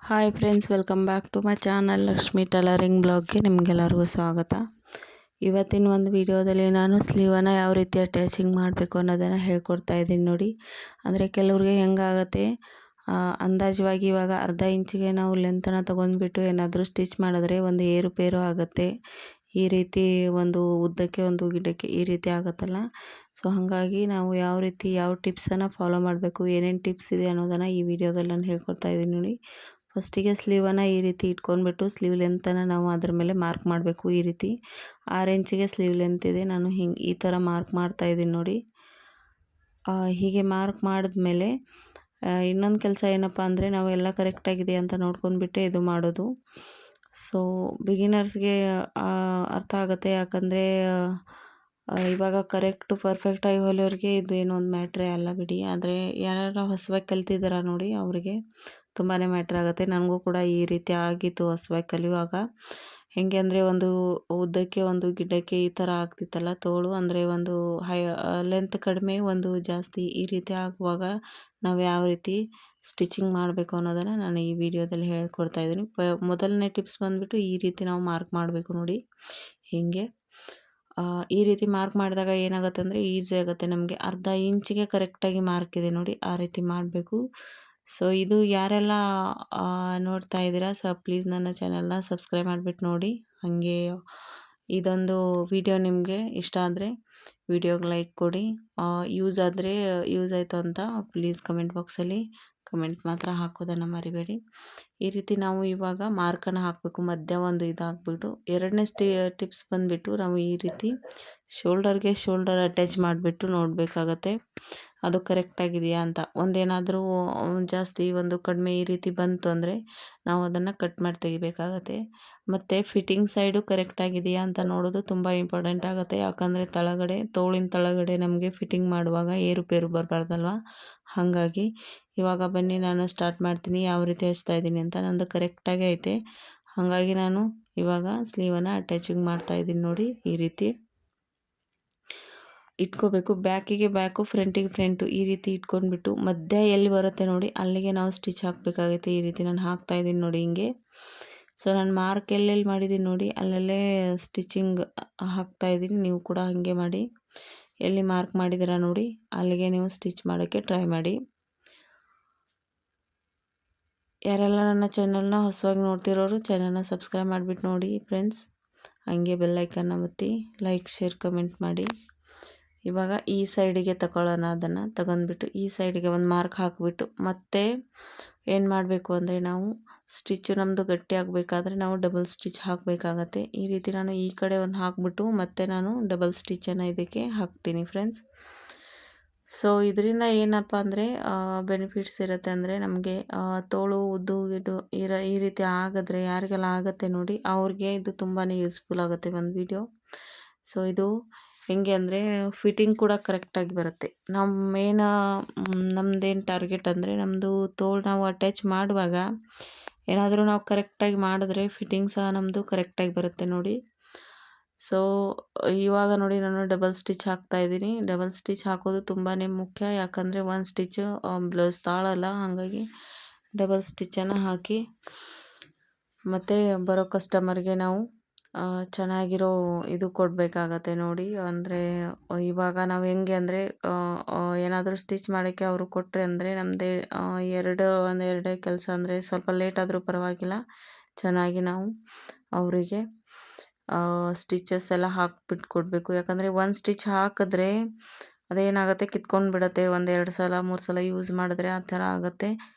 Hi friends, welcome back to my channel Lakshmi tailoring ಬ್ಲಾಗ್ಗೆ ನಿಮಗೆಲ್ಲರಿಗೂ ಸ್ವಾಗತ. ಇವತ್ತಿನ ಒಂದು ವಿಡಿಯೋದಲ್ಲಿ ನಾನು ಸ್ಲೀವನ್ನು ಯಾವ ರೀತಿ ಅಟ್ಯಾಚಿಂಗ್ ಮಾಡಬೇಕು ಅನ್ನೋದನ್ನು ಹೇಳ್ಕೊಡ್ತಾ ಇದ್ದೀನಿ ನೋಡಿ. ಅಂದರೆ ಕೆಲವ್ರಿಗೆ ಹೆಂಗಾಗತ್ತೆ, ಅಂದಾಜವಾಗಿ ಇವಾಗ ಅರ್ಧ ಇಂಚಿಗೆ ನಾವು ಲೆಂತನ್ನು ತೊಗೊಂಡ್ಬಿಟ್ಟು ಏನಾದರೂ ಸ್ಟಿಚ್ ಮಾಡಿದ್ರೆ ಒಂದು ಏರುಪೇರು ಆಗುತ್ತೆ. ಈ ರೀತಿ ಒಂದು ಉದ್ದಕ್ಕೆ ಒಂದು ಗಿಡ್ಡಕ್ಕೆ ಈ ರೀತಿ ಆಗುತ್ತಲ್ಲ. ಸೊ ಹಾಗಾಗಿ ನಾವು ಯಾವ ಟಿಪ್ಸನ್ನು ಫಾಲೋ ಮಾಡಬೇಕು, ಏನೇನು ಟಿಪ್ಸ್ ಇದೆ ಅನ್ನೋದನ್ನು ಈ ವಿಡಿಯೋದಲ್ಲಿ ನಾನು ಹೇಳ್ಕೊಡ್ತಾ ಇದ್ದೀನಿ ನೋಡಿ. ಫಸ್ಟಿಗೆ ಸ್ಲೀವನ್ನು ಈ ರೀತಿ ಇಟ್ಕೊಂಡ್ಬಿಟ್ಟು ಸ್ಲೀವ್ ಲೆಂತನ್ನು ನಾವು ಅದ್ರ ಮೇಲೆ ಮಾರ್ಕ್ ಮಾಡಬೇಕು. ಈ ರೀತಿ 6 ಇಂಚಿಗೆ ಸ್ಲೀವ್ ಲೆಂತ್ ಇದೆ. ನಾನು ಈ ಥರ ಮಾರ್ಕ್ ಮಾಡ್ತಾ ಇದ್ದೀನಿ ನೋಡಿ. ಹೀಗೆ ಮಾರ್ಕ್ ಮಾಡಿದ್ಮೇಲೆ ಇನ್ನೊಂದು ಕೆಲಸ ಏನಪ್ಪ ಅಂದರೆ, ನಾವು ಎಲ್ಲ ಕರೆಕ್ಟಾಗಿದೆ ಅಂತ ನೋಡ್ಕೊಂಡ್ಬಿಟ್ಟೆ ಇದು ಮಾಡೋದು. ಸೊ ಬಿಗಿನರ್ಸ್ಗೆ ಅರ್ಥ ಆಗುತ್ತೆ, ಯಾಕಂದರೆ ಇವಾಗ ಪರ್ಫೆಕ್ಟಾಗಿ ಹೊಲಿಯೋರಿಗೆ ಇದು ಏನೋ ಒಂದು ಮ್ಯಾಟ್ರೇ ಅಲ್ಲ ಬಿಡಿ. ಆದರೆ ಯಾರು ಹೊಸವಾಗಿ ಕಲ್ತಿದ್ದಾರ ನೋಡಿ, ಅವರಿಗೆ ತುಂಬಾ ಮ್ಯಾಟ್ರ್ ಆಗುತ್ತೆ. ನನಗೂ ಕೂಡ ಈ ರೀತಿ ಆಗಿತ್ತು ಹೊಸವಾಗಿ ಕಲಿಯುವಾಗ. ಹೇಗೆ ಅಂದರೆ, ಒಂದು ಉದ್ದಕ್ಕೆ ಒಂದು ಗಿಡ್ಡಕ್ಕೆ ಈ ಥರ ಆಗ್ತಿತ್ತಲ್ಲ ತೋಳು. ಅಂದರೆ ಒಂದು ಲೆಂತ್ ಕಡಿಮೆ, ಒಂದು ಜಾಸ್ತಿ, ಈ ರೀತಿ ಆಗುವಾಗ ನಾವು ಯಾವ ರೀತಿ ಸ್ಟಿಚಿಂಗ್ ಮಾಡಬೇಕು ಅನ್ನೋದನ್ನು ನಾನು ಈ ವಿಡಿಯೋದಲ್ಲಿ ಹೇಳ್ಕೊಡ್ತಾ ಇದ್ದೀನಿ. ಮೊದಲನೇ ಟಿಪ್ಸ್ ಬಂದುಬಿಟ್ಟು ಈ ರೀತಿ ನಾವು ಮಾರ್ಕ್ ಮಾಡಬೇಕು ನೋಡಿ. ಹೀಗೆ ಈ ರೀತಿ ಮಾರ್ಕ್ ಮಾಡಿದಾಗ ಏನಾಗುತ್ತೆ ಅಂದರೆ ಈಸಿ ಆಗುತ್ತೆ ನಮಗೆ. ಅರ್ಧ ಇಂಚಿಗೆ ಕರೆಕ್ಟಾಗಿ ಮಾರ್ಕ್ ಇದೆ ನೋಡಿ, ಆ ರೀತಿ ಮಾಡಬೇಕು. ಸೊ ಇದು ಯಾರೆಲ್ಲ ನೋಡ್ತಾ ಇದ್ದೀರಾ, ಪ್ಲೀಸ್ ನನ್ನ ಚಾನಲ್ನ ಸಬ್ಸ್ಕ್ರೈಬ್ ಮಾಡಿಬಿಟ್ಟು ನೋಡಿ. ಹಾಗೆ ಇದೊಂದು ವಿಡಿಯೋ ನಿಮಗೆ ಇಷ್ಟ ಆದರೆ ವಿಡಿಯೋಗೆ ಲೈಕ್ ಕೊಡಿ. ಯೂಸ್ ಆಯಿತು ಅಂತ ಪ್ಲೀಸ್ ಕಮೆಂಟ್ ಬಾಕ್ಸಲ್ಲಿ ಕಮೆಂಟ್ ಮಾತ್ರ ಹಾಕೋದನ್ನು ಮರಿಬೇಡಿ. ಈ ರೀತಿ ನಾವು ಇವಾಗ ಮಾರ್ಕನ್ನು ಹಾಕಬೇಕು, ಮಧ್ಯ ಒಂದು ಇದಾಗ್ಬಿಟ್ಟು. ಎರಡನೇ ಟಿಪ್ಸ್ ಬಂದುಬಿಟ್ಟು, ನಾವು ಈ ರೀತಿ ಶೋಲ್ಡರ್ ಅಟ್ಯಾಚ್ ಮಾಡಿಬಿಟ್ಟು ನೋಡಬೇಕಾಗತ್ತೆ ಅದು ಕರೆಕ್ಟಾಗಿದೆಯಾ ಅಂತ. ಒಂದೇನಾದರೂ ಜಾಸ್ತಿ ಒಂದು ಕಡಿಮೆ ಈ ರೀತಿ ಬಂತು ಅಂದರೆ ನಾವು ಅದನ್ನು ಕಟ್ ಮಾಡಿ ತೆಗಿಬೇಕಾಗತ್ತೆ. ಮತ್ತು ಫಿಟ್ಟಿಂಗ್ ಸೈಡು ಕರೆಕ್ಟಾಗಿದೆಯಾ ಅಂತ ನೋಡೋದು ತುಂಬ ಇಂಪಾರ್ಟೆಂಟ್ ಆಗುತ್ತೆ. ಯಾಕಂದರೆ ತೋಳಿನ ತಳಗಡೆ ನಮಗೆ ಫಿಟ್ಟಿಂಗ್ ಮಾಡುವಾಗ ಏರುಪೇರು ಬರಬಾರ್ದಲ್ವ. ಹಾಗಾಗಿ ಇವಾಗ ಬನ್ನಿ ನಾನು ಸ್ಟಾರ್ಟ್ ಮಾಡ್ತೀನಿ ಯಾವ ರೀತಿ ಹಚ್ತಾ ಇದ್ದೀನಿ ಅಂತ. ನಂದು ಕರೆಕ್ಟಾಗಿ ಐತೆ, ಹಾಗಾಗಿ ನಾನು ಇವಾಗ ಸ್ಲೀವನ್ನು ಅಟ್ಯಾಚಿಂಗ್ ಮಾಡ್ತಾಯಿದ್ದೀನಿ ನೋಡಿ. ಈ ರೀತಿ ಇಟ್ಕೋಬೇಕು. ಬ್ಯಾಕಿಗೆ ಬ್ಯಾಕು, ಫ್ರಂಟಿಗೆ ಫ್ರಂಟು, ಈ ರೀತಿ ಇಟ್ಕೊಂಡ್ಬಿಟ್ಟು ಮಧ್ಯ ಎಲ್ಲಿ ಬರುತ್ತೆ ನೋಡಿ ಅಲ್ಲಿಗೆ ನಾವು ಸ್ಟಿಚ್ ಹಾಕಬೇಕಾಗುತ್ತೆ. ಈ ರೀತಿ ನಾನು ಹಾಕ್ತಾಯಿದ್ದೀನಿ ನೋಡಿ ಹಿಂಗೆ. ಸೊ ನಾನು ಮಾರ್ಕ್ ಎಲ್ಲೆಲ್ಲಿ ಮಾಡಿದ್ದೀನಿ ನೋಡಿ ಅಲ್ಲಲ್ಲೇ ಸ್ಟಿಚಿಂಗ್ ಹಾಕ್ತಾಯಿದ್ದೀನಿ. ನೀವು ಕೂಡ ಹಾಗೆ ಮಾಡಿ. ಎಲ್ಲಿ ಮಾರ್ಕ್ ಮಾಡಿದ್ದೀರಾ ನೋಡಿ ಅಲ್ಲಿಗೆ ನೀವು ಸ್ಟಿಚ್ ಮಾಡೋಕ್ಕೆ ಟ್ರೈ ಮಾಡಿ. ಯಾರೆಲ್ಲ ನನ್ನ ಚಾನಲ್ನ ಹೊಸವಾಗಿ ನೋಡ್ತಿರೋರು ಚಾನಲ್ನ ಸಬ್ಸ್ಕ್ರೈಬ್ ಮಾಡಿಬಿಟ್ಟು ನೋಡಿ ಫ್ರೆಂಡ್ಸ್. ಹಾಗೆ ಬೆಲ್ಲೈಕನ್ನ ಒತ್ತಿ, ಲೈಕ್, ಶೇರ್, ಕಮೆಂಟ್ ಮಾಡಿ. ಇವಾಗ ಈ ಸೈಡಿಗೆ ತಗೊಳ್ಳೋಣ. ಅದನ್ನು ತಗೊಂಡ್ಬಿಟ್ಟು ಈ ಸೈಡಿಗೆ ಒಂದು ಮಾರ್ಕ್ ಹಾಕಿಬಿಟ್ಟು ಮತ್ತೆ ಏನು ಮಾಡಬೇಕು ಅಂದರೆ, ನಾವು ಸ್ಟಿಚ್ಚು ನಮ್ಮದು ಗಟ್ಟಿ ಆಗಬೇಕಾದ್ರೆ ನಾವು ಡಬಲ್ ಸ್ಟಿಚ್ ಹಾಕಬೇಕಾಗತ್ತೆ. ಈ ರೀತಿ ನಾನು ಈ ಕಡೆ ಒಂದು ಹಾಕ್ಬಿಟ್ಟು ಮತ್ತೆ ನಾನು ಡಬಲ್ ಸ್ಟಿಚ್ಚನ್ನು ಇದಕ್ಕೆ ಹಾಕ್ತೀನಿ ಫ್ರೆಂಡ್ಸ್. ಸೊ ಇದರಿಂದ ಏನಪ್ಪ ಅಂದರೆ ಬೆನಿಫಿಟ್ಸ್ ಇರುತ್ತೆ ಅಂದರೆ, ನಮಗೆ ತೋಳು ಉದ್ದು ಈ ರೀತಿ ಆಗಿದ್ರೆ ಯಾರಿಗೆಲ್ಲ ಆಗುತ್ತೆ ನೋಡಿ ಅವ್ರಿಗೆ ಇದು ತುಂಬಾ ಯೂಸ್ಫುಲ್ ಆಗುತ್ತೆ ಒಂದು ವಿಡಿಯೋ. ಸೊ ಇದು ಹೆಂಗೆ ಅಂದರೆ ಫಿಟ್ಟಿಂಗ್ ಕೂಡ ಕರೆಕ್ಟಾಗಿ ಬರುತ್ತೆ. ನಮ್ಮದೇನು ಟಾರ್ಗೆಟ್ ಅಂದರೆ, ನಮ್ಮದು ತೋಳು ನಾವು ಅಟ್ಯಾಚ್ ಮಾಡುವಾಗ ಏನಾದರೂ ನಾವು ಕರೆಕ್ಟಾಗಿ ಮಾಡಿದ್ರೆ ಫಿಟ್ಟಿಂಗ್ ಸಹ ನಮ್ಮದು ಕರೆಕ್ಟಾಗಿ ಬರುತ್ತೆ ನೋಡಿ. ಸೊ ಇವಾಗ ನೋಡಿ ನಾನು ಡಬಲ್ ಸ್ಟಿಚ್ ಹಾಕ್ತಾಯಿದ್ದೀನಿ. ಡಬಲ್ ಸ್ಟಿಚ್ ಹಾಕೋದು ತುಂಬಾ ಮುಖ್ಯ, ಯಾಕಂದರೆ ಒಂದು ಸ್ಟಿಚ್ ಬ್ಲೌಸ್ ತಾಳಲ್ಲ. ಹಾಗಾಗಿ ಡಬಲ್ ಸ್ಟಿಚ್ಚನ್ನು ಹಾಕಿ ಮತ್ತು ಬರೋ ಕಸ್ಟಮರ್ಗೆ ನಾವು ಚೆನ್ನಾಗಿರೋ ಇದು ಕೊಡಬೇಕಾಗತ್ತೆ ನೋಡಿ. ಅಂದರೆ ಇವಾಗ ನಾವು ಹೆಂಗೆ ಅಂದರೆ, ಏನಾದರೂ ಸ್ಟಿಚ್ ಮಾಡೋಕ್ಕೆ ಅವರು ಕೊಟ್ಟರೆ ಅಂದರೆ ನಮ್ಮದೇ ಒಂದೆರಡೇ ಕೆಲಸ. ಅಂದರೆ ಸ್ವಲ್ಪ ಲೇಟ್ ಆದರೂ ಪರವಾಗಿಲ್ಲ, ಚೆನ್ನಾಗಿ ನಾವು ಅವರಿಗೆ ಸ್ಟಿಚಸ್ ಎಲ್ಲ ಹಾಕ್ಬಿಟ್ಟು ಕೊಡಬೇಕು. ಯಾಕಂದರೆ ಒಂದು ಸ್ಟಿಚ್ ಹಾಕಿದ್ರೆ ಅದೇನಾಗುತ್ತೆ, ಕಿತ್ಕೊಂಡು ಬಿಡುತ್ತೆ. 1-2 ಸಲ 3 ಸಲ ಯೂಸ್ ಮಾಡಿದ್ರೆ ಆ ಥರ ಆಗುತ್ತೆ.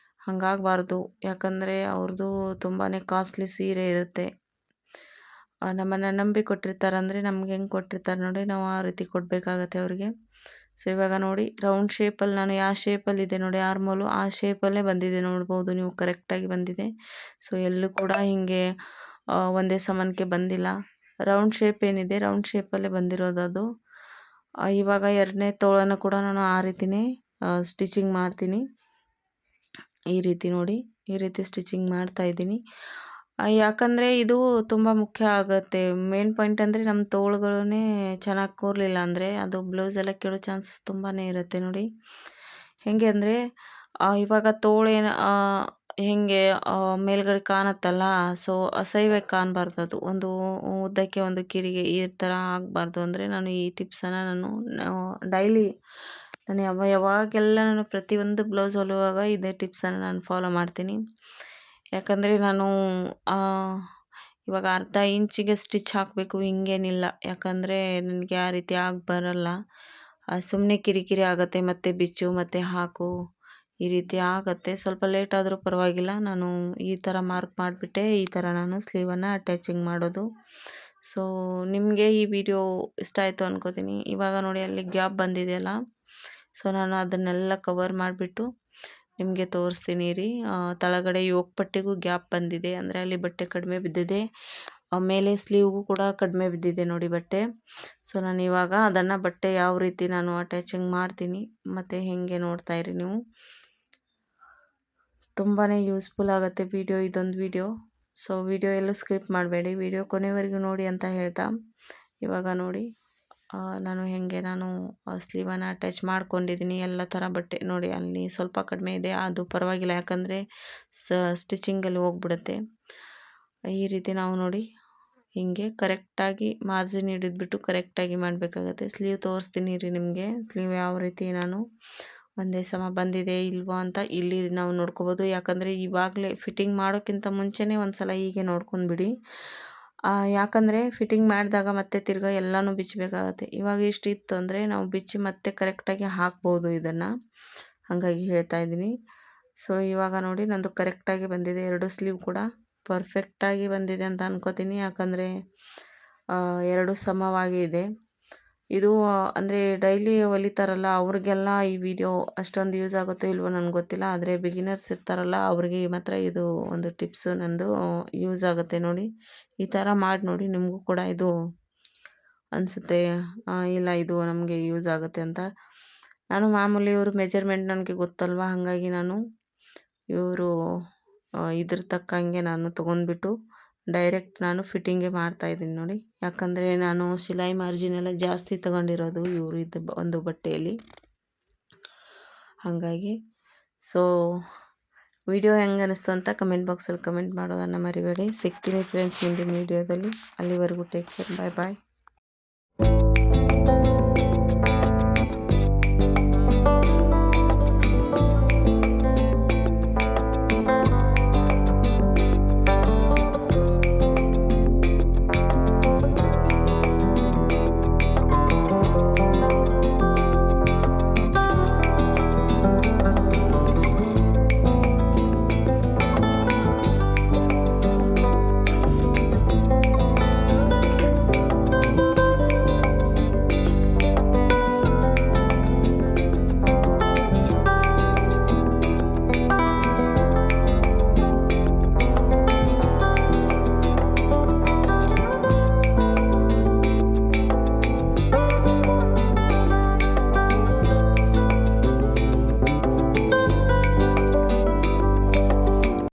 ಹಾಗಾಗಬಾರ್ದು, ಯಾಕಂದರೆ ಅವ್ರದ್ದು ತುಂಬಾ ಕಾಸ್ಟ್ಲಿ ಸೀರೆ ಇರುತ್ತೆ. ನಮ್ಮನ್ನು ನಂಬಿ ಕೊಟ್ಟಿರ್ತಾರೆ, ಅಂದರೆ ನಮ್ಗೆ ಹೆಂಗೆ ಕೊಟ್ಟಿರ್ತಾರೆ ನೋಡಿ, ನಾವು ಆ ರೀತಿ ಕೊಡಬೇಕಾಗತ್ತೆ ಅವ್ರಿಗೆ. ಸೊ ಇವಾಗ ನೋಡಿ ರೌಂಡ್ ಶೇಪಲ್ಲಿ ನಾನು ಯಾವ ಶೇಪಲ್ಲಿದೆ ನೋಡಿ ಆರ್ಮೋಲು, ಆ ಶೇಪಲ್ಲೇ ಬಂದಿದೆ ನೋಡ್ಬೋದು ನೀವು, ಕರೆಕ್ಟಾಗಿ ಬಂದಿದೆ. ಸೊ ಎಲ್ಲೂ ಕೂಡ ಹಿಂಗೆ ಒಂದೇ ಸಮಾನಕ್ಕೆ ಬಂದಿಲ್ಲ. ರೌಂಡ್ ಶೇಪ್ ಏನಿದೆ ರೌಂಡ್ ಶೇಪಲ್ಲೇ ಬಂದಿರೋದು ಅದು. ಇವಾಗ ಎರಡನೇ ತೋಳನ್ನು ಕೂಡ ನಾನು ಆ ರೀತಿನೇ ಸ್ಟಿಚಿಂಗ್ ಮಾಡ್ತೀನಿ. ಈ ರೀತಿ ನೋಡಿ, ಈ ರೀತಿ ಸ್ಟಿಚಿಂಗ್ ಮಾಡ್ತಾಯಿದ್ದೀನಿ. ಯಾಕಂದರೆ ಇದು ತುಂಬ ಮುಖ್ಯ ಆಗುತ್ತೆ. ಮೇನ್ ಪಾಯಿಂಟ್ ಅಂದರೆ ನಮ್ಮ ತೋಳುಗಳನ್ನೇ ಚೆನ್ನಾಗಿ ಕೂರಲಿಲ್ಲ ಅಂದರೆ ಅದು ಬ್ಲೌಸೆಲ್ಲ ಕೆಡೋ ಚಾನ್ಸಸ್ ತುಂಬಾ ಇರುತ್ತೆ ನೋಡಿ. ಹೇಗೆ ಅಂದರೆ ಇವಾಗ ತೋಳೇನ ಹೆಂಗೆ ಮೇಲ್ಗಡೆ ಕಾಣುತ್ತಲ್ಲ, ಸೊ ಅಸಹ್ಯವಾಗಿ ಕಾಣಬಾರ್ದು. ಅದು ಒಂದು ಉದ್ದಕ್ಕೆ ಒಂದು ಕಿರಿಗೆ ಈ ಥರ ಆಗಬಾರ್ದು ಅಂದರೆ ನಾನು ಈ ಟಿಪ್ಸನ್ನು ನಾನು ಡೈಲಿ ನಾನು ಯಾವಾಗೆಲ್ಲ ನಾನು ಪ್ರತಿಯೊಂದು ಬ್ಲೌಸ್ ಹೊಲಿಯುವಾಗ ಇದೇ ಟಿಪ್ಸನ್ನು ನಾನು ಫಾಲೋ ಮಾಡ್ತೀನಿ. ಯಾಕಂದರೆ ನಾನು ಇವಾಗ ಅರ್ಧ ಇಂಚಿಗೆ ಸ್ಟಿಚ್ ಹಾಕಬೇಕು ಹಿಂಗೇನಿಲ್ಲ. ಯಾಕಂದರೆ ನನಗೆ ಆ ರೀತಿ ಆಗಿ ಬರಲ್ಲ. ಸುಮ್ಮನೆ ಕಿರಿಕಿರಿ ಆಗುತ್ತೆ, ಮತ್ತು ಬಿಚ್ಚು ಮತ್ತು ಹಾಕು ಈ ರೀತಿ ಆಗುತ್ತೆ. ಸ್ವಲ್ಪ ಲೇಟ್ ಆದರೂ ಪರವಾಗಿಲ್ಲ, ನಾನು ಈ ಥರ ಮಾರ್ಕ್ ಮಾಡಿಬಿಟ್ಟೆ ಈ ಥರ ನಾನು ಸ್ಲೀವನ್ನು ಅಟ್ಯಾಚಿಂಗ್ ಮಾಡೋದು. ಸೊ ನಿಮಗೆ ಈ ವಿಡಿಯೋ ಇಷ್ಟ ಆಯಿತು ಅನ್ಕೋತೀನಿ. ಇವಾಗ ನೋಡಿ ಅಲ್ಲಿ ಗ್ಯಾಪ್ ಬಂದಿದೆಯಲ್ಲ, ಸೊ ನಾನು ಅದನ್ನೆಲ್ಲ ಕವರ್ ಮಾಡಿಬಿಟ್ಟು ನಿಮಗೆ ತೋರಿಸ್ತೀನಿ ರೀ. ತಳಗಡೆ ಯೋಕ್ ಪಟ್ಟಿಗೂ ಗ್ಯಾಪ್ ಬಂದಿದೆ, ಅಂದರೆ ಅಲ್ಲಿ ಬಟ್ಟೆ ಕಡಿಮೆ ಬಿದ್ದಿದೆ. ಮೇಲೆ ಸ್ಲೀವ್ಗೂ ಕೂಡ ಕಡಿಮೆ ಬಿದ್ದಿದೆ ನೋಡಿ ಬಟ್ಟೆ. ಸೊ ನಾನು ಇವಾಗ ಅದನ್ನು ಬಟ್ಟೆ ಯಾವ ರೀತಿ ನಾನು ಅಟ್ಯಾಚಿಂಗ್ ಮಾಡ್ತೀನಿ ಮತ್ತು ಹೇಗೆ ನೋಡ್ತಾ ಇರಿ ನೀವು. ತುಂಬಾ ಯೂಸ್ಫುಲ್ ಆಗುತ್ತೆ ವಿಡಿಯೋ, ಇದೊಂದು ವಿಡಿಯೋ. ಸೊ ವಿಡಿಯೋ ಎಲ್ಲೂ ಸ್ಕಿಪ್ ಮಾಡಬೇಡಿ, ವಿಡಿಯೋ ಕೊನೆವರೆಗೂ ನೋಡಿ ಅಂತ ಹೇಳ್ತಾ ಇವಾಗ ನೋಡಿ ನಾನು ನಾನು ಸ್ಲೀವನ್ನು ಅಟ್ಯಾಚ್ ಮಾಡ್ಕೊಂಡಿದ್ದೀನಿ. ಎಲ್ಲ ಥರ ಬಟ್ಟೆ ನೋಡಿ, ಅಲ್ಲಿ ಸ್ವಲ್ಪ ಕಡಿಮೆ ಇದೆ, ಅದು ಪರವಾಗಿಲ್ಲ, ಯಾಕಂದರೆ ಸ್ಟಿಚಿಂಗಲ್ಲಿ ಹೋಗ್ಬಿಡುತ್ತೆ. ಈ ರೀತಿ ನಾವು ನೋಡಿ ಹೀಗೆ ಕರೆಕ್ಟಾಗಿ ಮಾರ್ಜಿನ್ ಹಿಡಿದ್ಬಿಟ್ಟು ಕರೆಕ್ಟಾಗಿ ಮಾಡಬೇಕಾಗತ್ತೆ. ಸ್ಲೀವ್ ತೋರಿಸ್ತೀನಿ ರೀ ನಿಮಗೆ. ಸ್ಲೀವ್ ಯಾವ ರೀತಿ ನಾನು ಒಂದೇ ಸಮ ಬಂದಿದೆ ಇಲ್ವಾ ಅಂತ ಇಲ್ಲಿ ನಾವು ನೋಡ್ಕೋಬೋದು. ಯಾಕಂದರೆ ಇವಾಗಲೇ ಫಿಟ್ಟಿಂಗ್ ಮಾಡೋಕ್ಕಿಂತ ಮುಂಚೆನೇ ಒಂದು ಸಲ ಹೀಗೆ ನೋಡ್ಕೊಂಡ್ಬಿಡಿ. ಯಾಕಂದರೆ ಫಿಟ್ಟಿಂಗ್ ಮಾಡಿದಾಗ ಮತ್ತೆ ತಿರ್ಗಾ ಎಲ್ಲನೂ ಬಿಚ್ಚಬೇಕಾಗತ್ತೆ. ಇವಾಗ ಇಷ್ಟು ಇತ್ತು ಅಂದರೆ ನಾವು ಬಿಚ್ಚಿ ಮತ್ತೆ ಕರೆಕ್ಟಾಗಿ ಹಾಕ್ಬೋದು ಇದನ್ನು, ಹಾಗಾಗಿ ಹೇಳ್ತಾ ಇದ್ದೀನಿ. ಸೊ ಇವಾಗ ನೋಡಿ ನಂದು ಕರೆಕ್ಟಾಗಿ ಬಂದಿದೆ, ಎರಡು ಸ್ಲೀವ್ ಕೂಡ ಪರ್ಫೆಕ್ಟಾಗಿ ಬಂದಿದೆ ಅಂತ ಅನ್ಕೋತೀನಿ. ಯಾಕಂದರೆ ಎರಡು ಸಮವಾಗಿ ಇದೆ. ಇದು ಅಂದರೆ ಡೈಲಿ ಹೊಲಿತಾರಲ್ಲ ಅವ್ರಿಗೆಲ್ಲ ಈ ವಿಡಿಯೋ ಅಷ್ಟೊಂದು ಯೂಸ್ ಆಗುತ್ತೋ ಇಲ್ವೋ ನನಗೆ ಗೊತ್ತಿಲ್ಲ. ಆದರೆ ಬಿಗಿನರ್ಸ್ ಇರ್ತಾರಲ್ಲ ಅವ್ರಿಗೆ ಮಾತ್ರ ಇದು ಒಂದು ಟಿಪ್ಸು ನಂದು ಯೂಸ್ ಆಗುತ್ತೆ ನೋಡಿ. ಈ ಥರ ಮಾಡಿ ನೋಡಿ, ನಿಮಗೂ ಕೂಡ ಇದು ಅನಿಸುತ್ತೆ ಇಲ್ಲ ಇದು ನಮಗೆ ಯೂಸ್ ಆಗುತ್ತೆ ಅಂತ. ನಾನು ಮಾಮೂಲಿ ಇವರು ಮೆಜರ್ಮೆಂಟ್ ನನಗೆ ಗೊತ್ತಲ್ವ, ಹಾಗಾಗಿ ನಾನು ಇವರು ಇದ್ರ ತಕ್ಕಂಗೆ ನಾನು ತೊಗೊಂಡ್ಬಿಟ್ಟು ಡೈರೆಕ್ಟ್ ನಾನು ಫಿಟ್ಟಿಂಗೇ ಮಾಡ್ತಾಯಿದ್ದೀನಿ ನೋಡಿ. ಯಾಕಂದರೆ ನಾನು ಸಿಲಾಯಿ ಮಾರ್ಜಿನ್ ಎಲ್ಲ ಜಾಸ್ತಿ ತಗೊಂಡಿರೋದು ಇವರು ಇದು ಒಂದು ಬಟ್ಟೆಯಲ್ಲಿ, ಹಾಗಾಗಿ. ಸೊ ವಿಡಿಯೋ ಹೆಂಗೆ ಅನ್ನಿಸ್ತು ಅಂತ ಕಮೆಂಟ್ ಬಾಕ್ಸಲ್ಲಿ ಕಮೆಂಟ್ ಮಾಡೋದನ್ನು ಮರಿಬೇಡಿ. ಸಿಗ್ತೀನಿ ಫ್ರೆಂಡ್ಸ್ ಮುಂದಿನ ವೀಡಿಯೋದಲ್ಲಿ. ಅಲ್ಲಿವರೆಗೂ ಟೇಕ್ ಕೇರ್, ಬಾಯ್ ಬಾಯ್.